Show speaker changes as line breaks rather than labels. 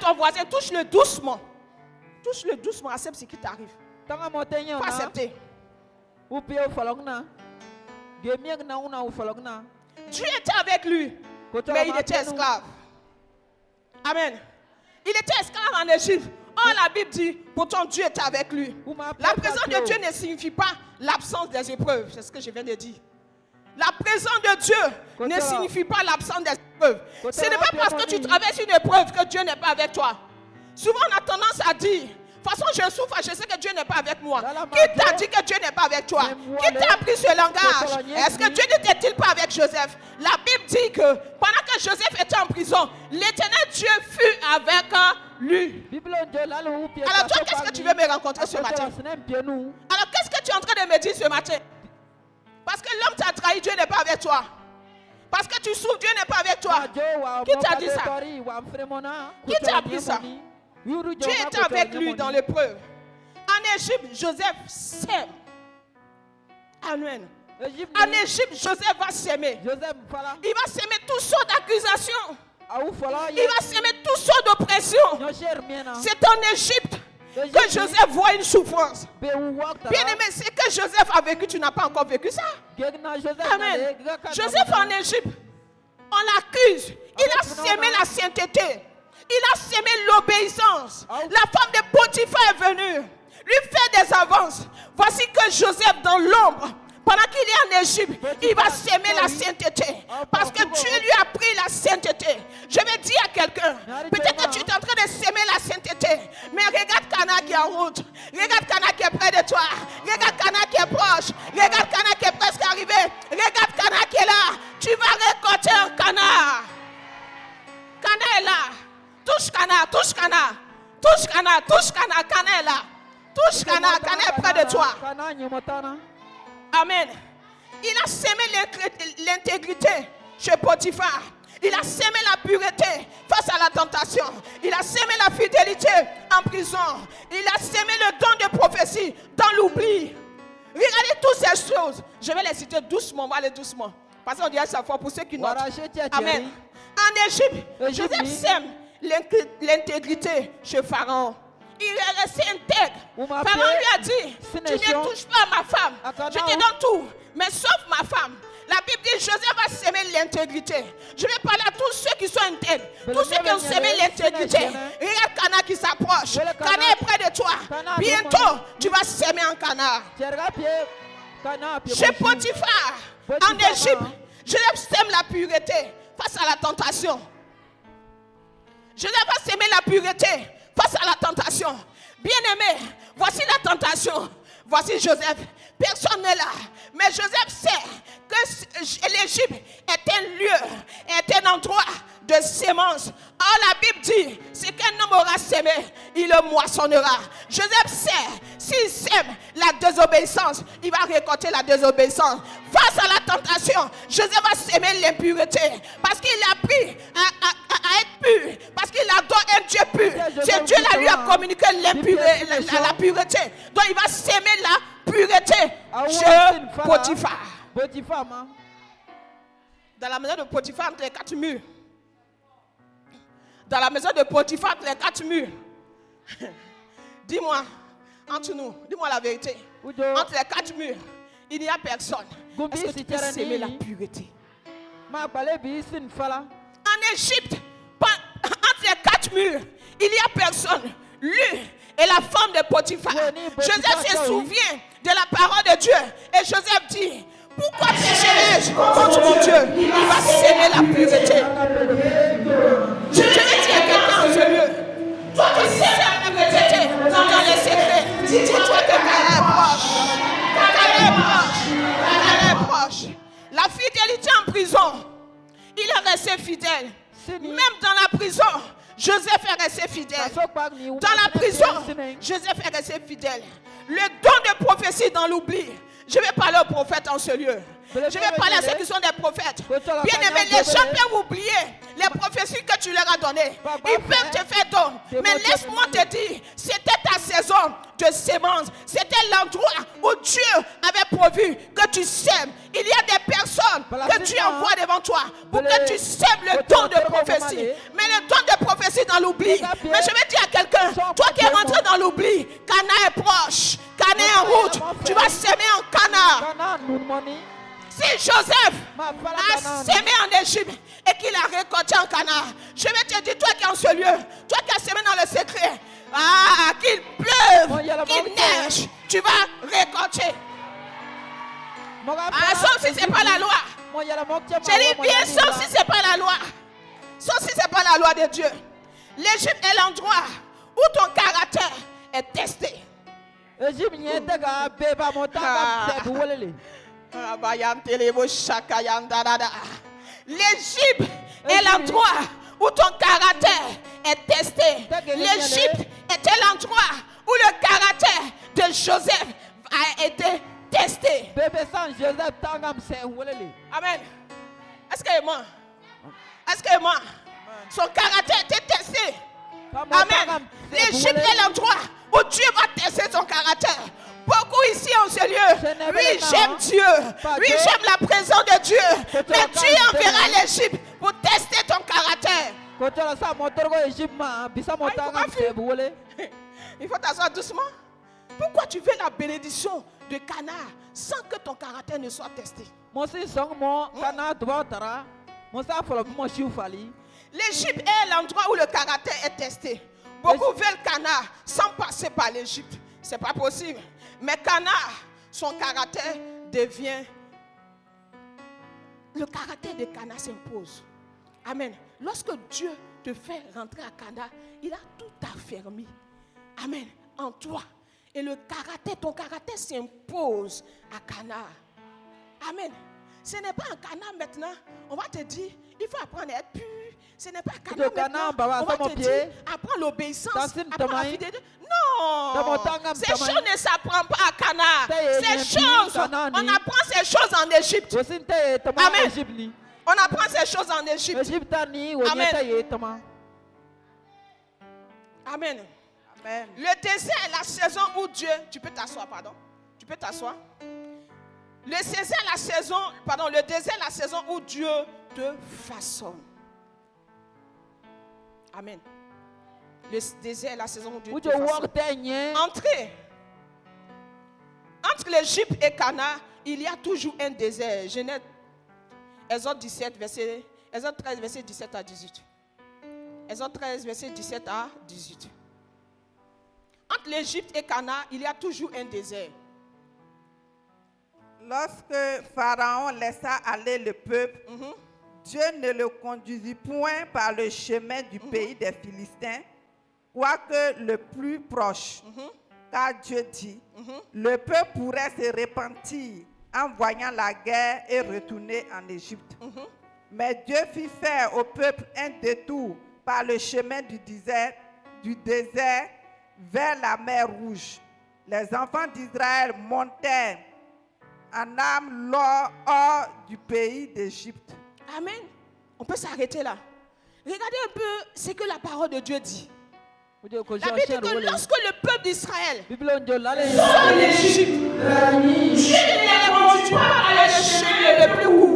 ton voisin, touche-le doucement. Touche-le doucement, accepte ce qui t'arrive. Il faut accepter. Dieu était avec lui, mais il était esclave. Amen. Il était esclave en Égypte. Oh, la Bible dit, pourtant Dieu était avec lui. La présence de Dieu ne signifie pas l'absence des épreuves. C'est ce que je viens de dire. La présence de Dieu ne signifie pas l'absence des épreuves. Ce n'est pas parce que tu traverses une épreuve que Dieu n'est pas avec toi. Souvent on a tendance à dire, de toute façon je souffre, je sais que Dieu n'est pas avec moi. Qui t'a dit que Dieu n'est pas avec toi? Qui t'a appris ce langage? Est-ce que Dieu n'était-il pas avec Joseph? La Bible dit que pendant que Joseph était en prison, l'Éternel Dieu fut avec lui. Alors toi, qu'est-ce que tu veux me rencontrer ce matin? Alors qu'est-ce que tu es en train de me dire ce matin? Parce que l'homme t'a trahi, Dieu n'est pas avec toi. Parce que tu souffres, Dieu n'est pas avec toi. Qui t'a dit ça? Qui t'a appris ça? Dieu était avec lui dans l'épreuve. En Égypte, Joseph sème. Amen. En Égypte, Joseph va s'aimer. Il va s'aimer toutes sortes d'accusations. Il va s'aimer toutes sortes d'oppressions. C'est en Égypte que Joseph voit une souffrance. Bien-aimé, c'est que Joseph a vécu, tu n'as pas encore vécu ça. Amen. Joseph en Égypte, on l'accuse. Il a sémé la sainteté. Il a sémé l'obéissance. La femme de Potiphar est venue lui faire des avances. Voici que Joseph dans l'ombre, pendant qu'il est en Égypte, il va s'aimer la sainteté. Parce que Dieu lui a pris la sainteté. Je vais dire à quelqu'un, peut-être que tu es en train de s'aimer la sainteté. Mais regarde Cana qui est en route. Regarde Cana qui est près de toi. Regarde Cana qui est proche. Regarde Cana qui est presque arrivé. Regarde Cana qui est là. Tu vas récolter un Cana. Cana est là. Touche Cana, touche Cana. Touche Cana, touche Cana. Cana est là. Touche Cana, Cana est près de toi. Amen. Il a sémé l'intégrité chez Potiphar. Il a sémé la pureté face à la tentation. Il a sémé la fidélité en prison. Il a sémé le don de prophétie dans l'oubli. Regardez toutes ces choses. Je vais les citer doucement. On va aller doucement. Parce qu'on dit à chaque fois pour ceux qui notent. Amen. En Égypte, Joseph sème l'intégrité chez Pharaon. Il est resté intègre. Pharaon lui a dit, tu ne touches pas à ma femme. Je te donne tout, mais sauf ma femme. La Bible dit, Joseph va s'aimer l'intégrité. Je vais parler à tous ceux qui sont intègres. Tous ceux qui ont s'aimé l'intégrité. Regarde Cana qui s'approche. Cana est près de toi. Bientôt, tu vas s'aimer en Cana. Chez Potiphar, en Égypte, Joseph sème la pureté face à la tentation. Joseph va s'aimer la pureté face à la tentation. Bien-aimé, voici la tentation. Voici Joseph. Personne n'est là. Mais Joseph sait que l'Égypte est un lieu, est un endroit de sémence. Or la Bible dit, ce qu'un homme aura sémé, il le moissonnera. Joseph sait, s'il sème la désobéissance, il va récolter la désobéissance. Face à la tentation, Joseph va s'aimer l'impureté. Parce qu'il a appris à être pur. Parce qu'il adore un Dieu pur. C'est Dieu là lui a communiqué la pureté. Donc il va s'aimer la pureté chez Potiphar. Dans la maison de Potiphar, entre les quatre murs. Dans la maison de Potiphar, entre les quatre murs. Dis-moi, entre nous, dis-moi la vérité. Entre les quatre murs, il n'y a personne. Est-ce que tu peux s'aimer la pureté? En Égypte, entre les quatre murs, il n'y a personne. Lui et la femme de Potiphar. Joseph se souvient de la parole de Dieu. Et Joseph dit, pourquoi pécherai-je contre mon Dieu? Il va s'aimer la pureté. Je vais dire à quelqu'un en ce lieu, toi qui saimes la pureté dans les secrets, dis-toi que Cana est proche. Cana est proche. Cana est proche. La fidélité en prison, il est resté fidèle. Même dans la prison, Joseph est resté fidèle. Dans la prison, Joseph est resté fidèle. Le don de prophétie dans l'oubli. Je vais parler aux prophètes en ce lieu. Je vais parler à ceux qui sont des prophètes. Bien aimés, les gens peuvent oublier les prophéties que tu leur as données. Ils peuvent te faire don. Mais laisse-moi te dire, c'était ta saison de sémence. C'était l'endroit où Dieu avait prévu que tu sèmes. Il y a des personnes que Dieu envoie devant toi pour que tu sèmes le don de prophétie. Mais le don de prophétie dans l'oubli. Mais je vais dire à quelqu'un, toi qui es rentré dans l'oubli, Cana est proche, Cana est en route. Tu vas s'aimer en Cana. Si Joseph a sémé en Égypte et qu'il a récolté en Cana, je vais te dire, toi qui es en ce lieu, toi qui as sémé dans le secret, qu'il pleuve, qu'il neige, tu vas récolter. Sauf si ce n'est pas la loi. J'ai dit bien, sauf si ce n'est pas la loi. Sauf si ce n'est pas la loi de Dieu. L'Égypte est l'endroit où ton caractère est testé. L'Égypte est l'endroit où ton caractère est testé. L'Égypte était l'endroit où le caractère de Joseph a été testé. Amen. Est-ce que moi? Est-ce que moi? Son caractère était testé. Amen. L'Égypte est l'endroit où Dieu va tester son caractère. Beaucoup ici en ce lieu. Oui, j'aime Dieu. Oui, j'aime la présence de Dieu. Mais Dieu enverra l'Égypte pour tester ton caractère. Il faut t'asseoir doucement. Pourquoi tu veux la bénédiction de Cana sans que ton caractère ne soit testé? L'Égypte est l'endroit où le caractère est testé. Beaucoup veulent Cana sans passer par l'Égypte. Ce n'est pas possible. Mais Cana, son caractère devient... Le caractère de Cana s'impose. Amen. Lorsque Dieu te fait rentrer à Cana, il a tout affermi. Amen. En toi. Et le caractère, ton caractère s'impose à Cana. Amen. Ce n'est pas un Cana maintenant. On va te dire, il faut apprendre à être pur. Ce n'est pas Cana maintenant. On va te dire, apprends l'obéissance, apprends la fidélité. Non. Ces choses ne s'apprennent pas à Cana. Ces choses, on apprend ces choses en Égypte. Amen. On apprend ces choses en Égypte. Amen. Amen. Amen. Le désert est la saison où Dieu... Tu peux t'asseoir, pardon. Tu peux t'asseoir. Le désert est la saison où Dieu te façonne. Amen. Le désert est la saison où Dieu te façonne. Entre l'Égypte et Cana, il y a toujours un désert. Genèse, Exode 13, verset 17 à 18. Exode 13, verset 17 à 18. Entre l'Égypte et Cana, il y a toujours un désert.
Lorsque Pharaon laissa aller le peuple, Dieu ne le conduisit point par le chemin du pays des Philistins, quoique le plus proche. Car Dieu dit, le peuple pourrait se repentir en voyant la guerre et retourner en Égypte. Mais Dieu fit faire au peuple un détour par le chemin du désert vers la mer Rouge. Les enfants d'Israël montèrent en armes hors du pays d'Égypte.
Amen. On peut s'arrêter là. Regardez un peu ce que la parole de Dieu dit. La Bible dit que lorsque le peuple d'Israël sort d'Égypte, Dieu ne les conduit pas à le chemin le plus court.